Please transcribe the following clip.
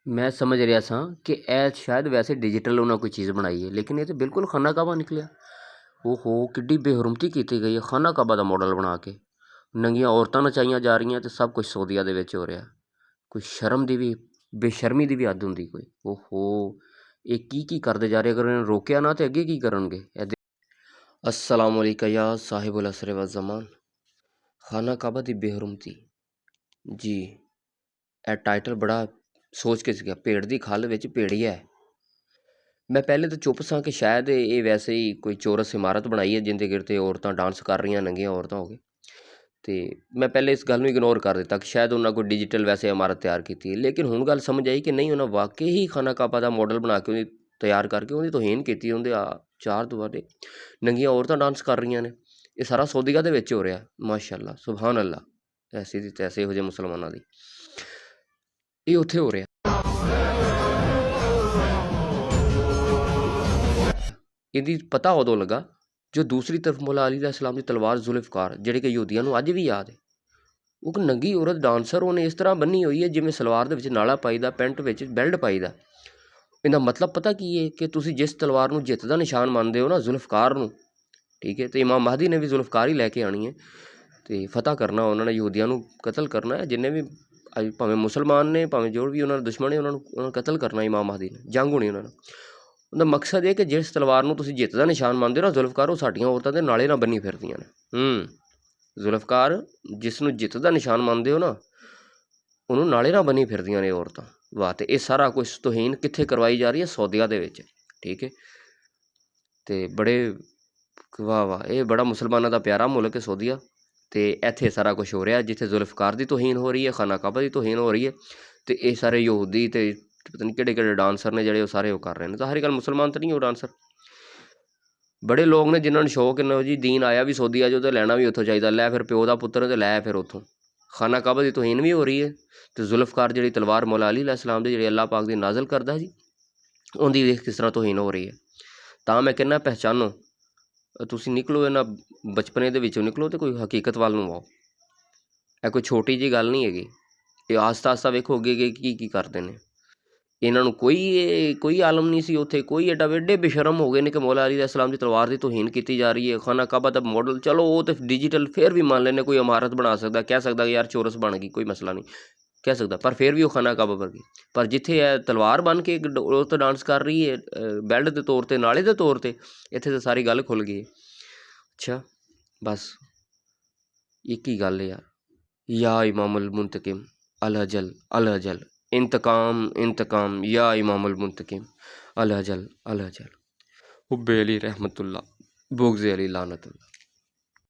मैं समझ रहा सां कि ਇਹ ਸ਼ਾਇਦ ਵੈਸੇ ਡਿਜੀਟਲ ਉਹਨਾਂ ਕੋਈ ਚੀਜ਼ ਬਣਾਈ ਹੈ, ਲੇਕਿਨ ਇਹ ਤਾਂ ਬਿਲਕੁਲ ਖਾਨਾ ਕਾਬਾ ਨਿਕਲਿਆ। ਓਹੋ ਕਿੱਡੀ ਬੇਹਰਮਤੀ ਕੀਤੀ ਗਈ ਹੈ ਖਾਨਾ ਕਾਬਾ ਦਾ ਮਾਡਲ ਬਣਾ ਕੇ। ਨੰਗੀਆਂ ਔਰਤਾਂ ਨਚਾਈਆਂ ਜਾ ਰਹੀਆਂ ਅਤੇ ਸਭ ਕੁਝ ਸਊਦੀਆ ਦੇ ਵਿੱਚ ਹੋ ਰਿਹਾ। ਕੋਈ ਸ਼ਰਮ ਦੀ ਵੀ ਬੇਸ਼ਰਮੀ ਦੀ ਵੀ ਹੱਦ ਹੁੰਦੀ ਕੋਈ। ਓਹੋ ਇਹ ਕੀ ਕਰਦੇ ਜਾ ਰਹੇ, ਅਗਰ ਇਹਨਾਂ ਨੂੰ ਰੋਕਿਆ ਨਾ ਤਾਂ ਅੱਗੇ ਕੀ ਕਰਨਗੇ। अस्सलाम वालेकुम या साहिबुल असर व ज़मान। खाना काबा ਦੀ ਬੇਹਰਮਤੀ ਜੀ, ਇਹ ਟਾਈਟਲ ਬੜਾ ਸੋਚ ਕੇ ਸੀਗਾ। ਭੇਡ ਦੀ ਖੱਲ ਵਿੱਚ ਭੇੜੀਆ ਹੈ। ਮੈਂ ਪਹਿਲੇ ਤਾਂ ਚੁੱਪ ਸਾਂ ਕਿ ਸ਼ਾਇਦ ਇਹ ਵੈਸੇ ਹੀ ਕੋਈ ਚੌਰਸ ਇਮਾਰਤ ਬਣਾਈ ਹੈ ਜਿਹਦੇ ਗਿਰ 'ਤੇ ਔਰਤਾਂ ਡਾਂਸ ਕਰ ਰਹੀਆਂ, ਨੰਗੀਆਂ ਔਰਤਾਂ ਹੋ ਗਏ। ਅਤੇ ਮੈਂ ਪਹਿਲੇ ਇਸ ਗੱਲ ਨੂੰ ਇਗਨੋਰ ਕਰ ਦਿੱਤਾ ਕਿ ਸ਼ਾਇਦ ਉਹਨਾਂ ਕੋਈ ਡਿਜੀਟਲ ਵੈਸੇ ਇਮਾਰਤ ਤਿਆਰ ਕੀਤੀ ਹੈ। ਲੇਕਿਨ ਹੁਣ ਗੱਲ ਸਮਝ ਆਈ ਕਿ ਨਹੀਂ, ਉਹਨਾਂ ਵਾਕਈ ਹੀ ਖਾਨਾ ਕਾਬਾ ਦਾ ਮਾਡਲ ਬਣਾ ਕੇ ਉਹਦੀ ਤਿਆਰ ਕਰਕੇ ਉਹਦੀ ਤੋਹੀਨ ਕੀਤੀ। ਉਹਦੇ ਚਾਰ ਦੀਵਾਰੇ ਨੰਗੀਆਂ ਔਰਤਾਂ ਡਾਂਸ ਕਰ ਰਹੀਆਂ ਨੇ। ਇਹ ਸਾਰਾ ਸਊਦੀਆ ਦੇ ਵਿੱਚ ਹੋ ਰਿਹਾ। ਮਾਸ਼ਾ ਅੱਲਾ, ਸੁਬਹਾਨ ਅੱਲਾ, ਐਸੀ ਦੀ ਤੈਸੇ ਇਹੋ ਜਿਹੇ ਮੁਸਲਮਾਨਾਂ ਦੀ ਇਹ ਉੱਥੇ ਹੋ ਰਿਹਾ। ਇਹਦੀ ਪਤਾ ਉਦੋਂ ਲੱਗਾ ਜੋ ਦੂਸਰੀ ਤਰਫ ਮੌਲਾ ਅਲੀ ਦਾ ਇਸਲਾਮ ਦੀ ਤਲਵਾਰ ਜ਼ੁਲਫਕਾਰ, ਜਿਹੜੇ ਕਿ ਯਹੂਦੀਆਂ ਨੂੰ ਅੱਜ ਵੀ ਯਾਦ ਹੈ। ਉਹ ਇੱਕ ਨੰਗੀ ਔਰਤ ਡਾਂਸਰ, ਉਹਨੇ ਇਸ ਤਰ੍ਹਾਂ ਬੰਨੀ ਹੋਈ ਹੈ ਜਿਵੇਂ ਸਲਵਾਰ ਦੇ ਵਿੱਚ ਨਾਲਾ ਪਾਈਦਾ, ਪੈਂਟ ਵਿੱਚ ਬੈਲਟ ਪਾਈਦਾ। ਇਹਦਾ ਮਤਲਬ ਪਤਾ ਕੀ ਹੈ ਕਿ ਤੁਸੀਂ ਜਿਸ ਤਲਵਾਰ ਨੂੰ ਜਿੱਤ ਦਾ ਨਿਸ਼ਾਨ ਮੰਨਦੇ ਹੋ ਨਾ, ਜ਼ੁਲਫਕਾਰ ਨੂੰ, ਠੀਕ ਹੈ, ਅਤੇ ਇਮਾਮ ਮਹਦੀ ਨੇ ਵੀ ਜ਼ੁਲਫਕਾਰ ਹੀ ਲੈ ਕੇ ਆਉਣੀ ਹੈ ਅਤੇ ਫਤਹ ਕਰਨਾ, ਉਹਨਾਂ ਨੇ ਯਹੂਦੀਆਂ ਨੂੰ ਕਤਲ ਕਰਨਾ ਹੈ। ਜਿੰਨੇ ਵੀ ਅੱਜ ਭਾਵੇਂ ਮੁਸਲਮਾਨ ਨੇ, ਭਾਵੇਂ ਜੋ ਵੀ ਉਹਨਾਂ ਦੇ ਦੁਸ਼ਮਣ ਨੇ, ਉਹਨਾਂ ਨੂੰ ਕਤਲ ਕਰਨਾ ਇਮਾਮ ਮਹਦੀ ਨੇ, ਜੰਗ ਹੋਣੀ ਉਹਨਾਂ ਨਾਲ। ਉਹਦਾ ਮਕਸਦ ਇਹ ਕਿ ਜਿਸ ਤਲਵਾਰ ਨੂੰ ਤੁਸੀਂ ਜਿੱਤ ਦਾ ਨਿਸ਼ਾਨ ਮੰਨਦੇ ਹੋ ਨਾ, ਜ਼ੁਲਫਕਾਰ, ਉਹ ਸਾਡੀਆਂ ਔਰਤਾਂ ਦੇ ਨਾਲੇ ਨਾਲ ਬੰਨੀ ਫਿਰਦੀਆਂ ਨੇ। ਜ਼ੁਲਫਕਾਰ ਜਿਸ ਨੂੰ ਜਿੱਤ ਦਾ ਨਿਸ਼ਾਨ ਮੰਨਦੇ ਹੋ ਨਾ, ਉਹਨੂੰ ਨਾਲੇ ਨਾਲ ਬੰਨੀ ਫਿਰਦੀਆਂ ਨੇ ਔਰਤਾਂ। ਵਾਹ! ਅਤੇ ਇਹ ਸਾਰਾ ਕੁਛ ਤੋਹੀਨ ਕਿੱਥੇ ਕਰਵਾਈ ਜਾ ਰਹੀ ਹੈ? ਸਊਦੀਆ ਦੇ ਵਿੱਚ, ਠੀਕ ਹੈ। ਅਤੇ ਬੜੇ ਵਾਹ ਵਾਹ, ਇਹ ਬੜਾ ਮੁਸਲਮਾਨਾਂ ਦਾ ਪਿਆਰਾ ਮੁਲਕ ਹੈ ਸਊਦੀਆ। ਅਤੇ ਇੱਥੇ ਸਾਰਾ ਕੁਛ ਹੋ ਰਿਹਾ ਜਿੱਥੇ ਜ਼ੁਲਫਕਾਰ ਦੀ ਤੋਹੀਨ ਹੋ ਰਹੀ ਹੈ, ਖਾਨਾ ਕਾਬਾ ਦੀ ਤੋਹੀਨ ਹੋ ਰਹੀ ਹੈ, ਅਤੇ ਇਹ ਸਾਰੇ ਯਹੂਦੀ ਅਤੇ ਪਤਾ ਨਹੀਂ ਕਿਹੜੇ ਕਿਹੜੇ ਡਾਂਸਰ ਨੇ ਜਿਹੜੇ ਉਹ ਸਾਰੇ ਉਹ ਕਰ ਰਹੇ ਨੇ। ਤਾਂ ਹਰ ਗੱਲ ਮੁਸਲਮਾਨ ਤਾਂ ਨਹੀਂ ਉਹ ਡਾਂਸਰ। ਬੜੇ ਲੋਕ ਨੇ ਜਿਨ੍ਹਾਂ ਨੂੰ ਸ਼ੌਕ ਇੰਨਾ ਜੀ ਦੀਨ ਆਇਆ ਵੀ ਸਊਦੀਆ 'ਚ, ਉਹਦਾ ਲੈਣਾ ਵੀ ਉੱਥੋਂ ਚਾਹੀਦਾ। ਲੈ ਫਿਰ ਪਿਓ ਦਾ ਪੁੱਤਰ ਅਤੇ ਲੈ ਫਿਰ ਉੱਥੋਂ। ਖਾਨਾ ਕਾਬਾ ਦੀ ਤੋਹੀਨ ਵੀ ਹੋ ਰਹੀ ਹੈ ਅਤੇ ਜ਼ੁਲਫਕਾਰ ਜਿਹੜੀ ਤਲਵਾਰ ਮੌਲਾ ਅਲੀ ਇਸਲਾਮ ਦੀ, ਜਿਹੜੀ ਅੱਲਾਹ ਪਾਕ ਦੀ ਨਾਜ਼ਲ ਕਰਦਾ ਜੀ, ਉਹਦੀ ਵੇਖ ਕਿਸ ਤਰ੍ਹਾਂ ਤੋਹੀਨ ਹੋ ਰਹੀ ਹੈ। ਤਾਂ ਮੈਂ ਕਹਿੰਦਾ ਪਹਿਚਾਨੋ, ਤੁਸੀਂ ਨਿਕਲੋ ਇਹਨਾਂ ਬਚਪਨੇ ਦੇ ਵਿੱਚੋਂ ਨਿਕਲੋ ਅਤੇ ਕੋਈ ਹਕੀਕਤ ਵੱਲ ਨੂੰ ਆਓ। ਇਹ ਕੋਈ ਛੋਟੀ ਜਿਹੀ ਗੱਲ ਨਹੀਂ ਹੈਗੀ। ਇਹ ਆਸਤਾ ਆਸਤਾ ਵੇਖੋ ਅੱਗੇ ਅੱਗੇ ਕੀ ਕਰਦੇ ਨੇ। ਇਹਨਾਂ ਨੂੰ ਕੋਈ ਆਲਮ ਨਹੀਂ ਸੀ ਉੱਥੇ, ਕੋਈ ਐਡੇ ਬੇਸ਼ਰਮ ਹੋ ਗਏ ਨੇ ਕਿ ਮੌਲਾ ਅਲੀ ਇਸਲਾਮ ਦੀ ਤਲਵਾਰ ਦੀ ਤੋਹੀਨ ਕੀਤੀ ਜਾ ਰਹੀ ਹੈ। ਖਾਨਾ ਕਾਬਾ ਦਾ ਮਾਡਲ, ਚਲੋ ਉਹ ਤਾਂ ਡਿਜੀਟਲ ਫਿਰ ਵੀ ਮੰਨ ਲੈਂਦੇ, ਕੋਈ ਇਮਾਰਤ ਬਣਾ ਸਕਦਾ, ਕਹਿ ਸਕਦਾ ਯਾਰ ਚੌਰਸ ਬਣ ਗਈ, ਕੋਈ ਮਸਲਾ ਨਹੀਂ ਕਹਿ ਸਕਦਾ, ਪਰ ਫਿਰ ਵੀ ਉਹ ਖਾਨਾ ਕਾਬਾ ਵਰਗੀ। ਪਰ ਜਿੱਥੇ ਇਹ ਤਲਵਾਰ ਬਣ ਕੇ ਔਰਤ ਡਾਂਸ ਕਰ ਰਹੀ ਹੈ ਬੈਲਟ ਦੇ ਤੌਰ 'ਤੇ, ਨਾਲੇ ਦੇ ਤੌਰ 'ਤੇ, ਇੱਥੇ ਤਾਂ ਸਾਰੀ ਗੱਲ ਖੁੱਲ੍ਹ ਗਈ। ਅੱਛਾ ਬਸ ਇੱਕ ਹੀ ਗੱਲ ਹੈ ਯਾਰ, या इमामुल मुंतकिम अल अजल इंतकाम इंतकाम या इमामुल मुंतकिम अल अजल। हुब्बे अली रहमतुल्लाह, बुग़्ज़े अली लानतुल्लाह।